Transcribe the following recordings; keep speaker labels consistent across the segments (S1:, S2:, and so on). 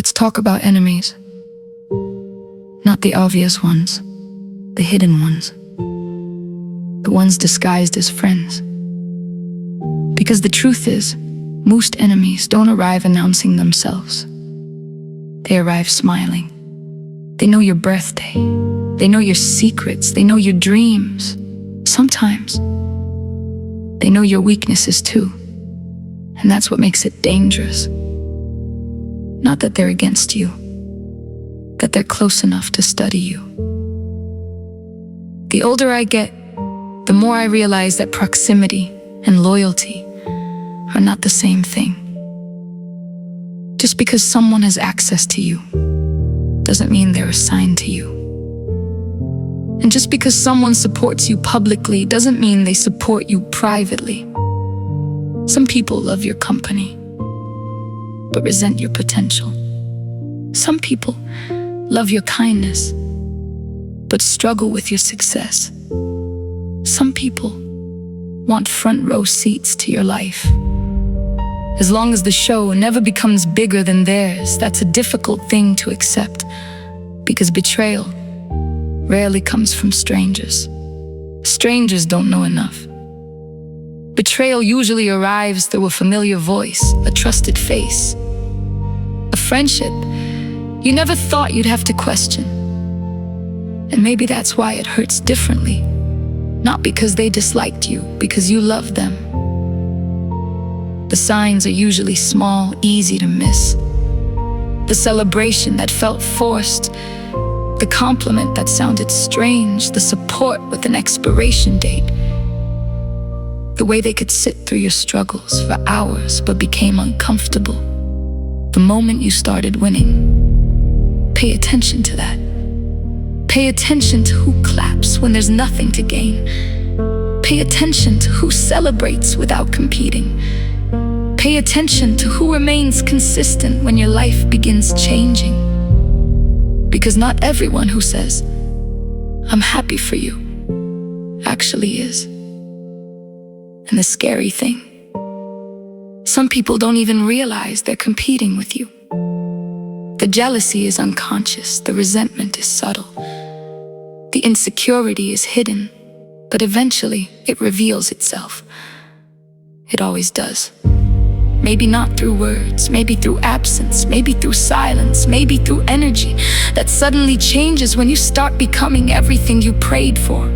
S1: Let's talk about enemies. Not the obvious ones, the hidden ones. The ones disguised as friends. Because the truth is, most enemies don't arrive announcing themselves. They arrive smiling. They know your birthday. They know your secrets. They know your dreams. Sometimes, they know your weaknesses too. And that's what makes it dangerous. Not that they're against you, that they're close enough to study you. The older I get, the more I realize that proximity and loyalty are not the same thing. Just because someone has access to you doesn't mean they're assigned to you. And just because someone supports you publicly doesn't mean they support you privately. Some people love your company, but resent your potential. Some people love your kindness, but struggle with your success. Some people want front row seats to your life. As long as the show never becomes bigger than theirs, that's a difficult thing to accept, because betrayal rarely comes from strangers. Strangers don't know enough. Betrayal usually arrives through a familiar voice, a trusted face, a friendship you never thought you'd have to question. And maybe that's why it hurts differently. Not because they disliked you, because you loved them. The signs are usually small, easy to miss. The celebration that felt forced, the compliment that sounded strange, the support with an expiration date. The way they could sit through your struggles for hours but became uncomfortable the moment you started winning. Pay attention to that. Pay attention to who claps when there's nothing to gain. Pay attention to who celebrates without competing. Pay attention to who remains consistent when your life begins changing. Because not everyone who says, "I'm happy for you," actually is. And the scary thing, some people don't even realize they're competing with you. The jealousy is unconscious, the resentment is subtle. The insecurity is hidden, but eventually it reveals itself. It always does. Maybe not through words, maybe through absence, maybe through silence, maybe through energy that suddenly changes when you start becoming everything you prayed for.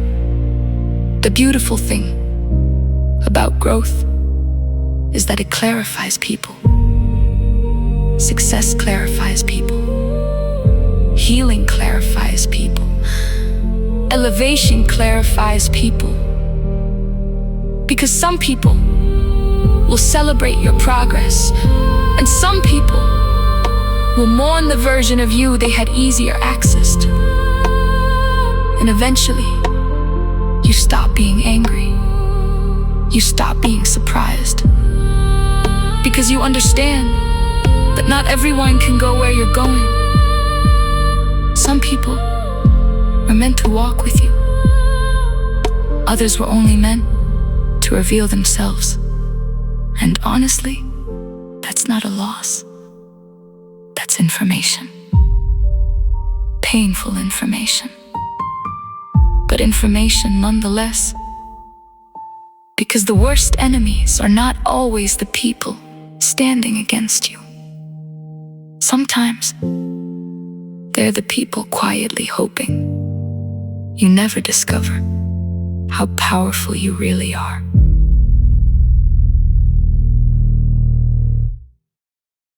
S1: The beautiful thing about growth is that it clarifies people. Success clarifies people. Healing clarifies people. Elevation clarifies people. Because some people will celebrate your progress, and some people will mourn the version of you they had easier access to. And eventually, you stop being angry. You stop being surprised. Because you understand that not everyone can go where you're going. Some people were meant to walk with you. Others were only meant to reveal themselves. And honestly, that's not a loss. That's information. Painful information. But information nonetheless. Because the worst enemies are not always the people standing against you. Sometimes, they're the people quietly hoping you never discover how powerful you really are.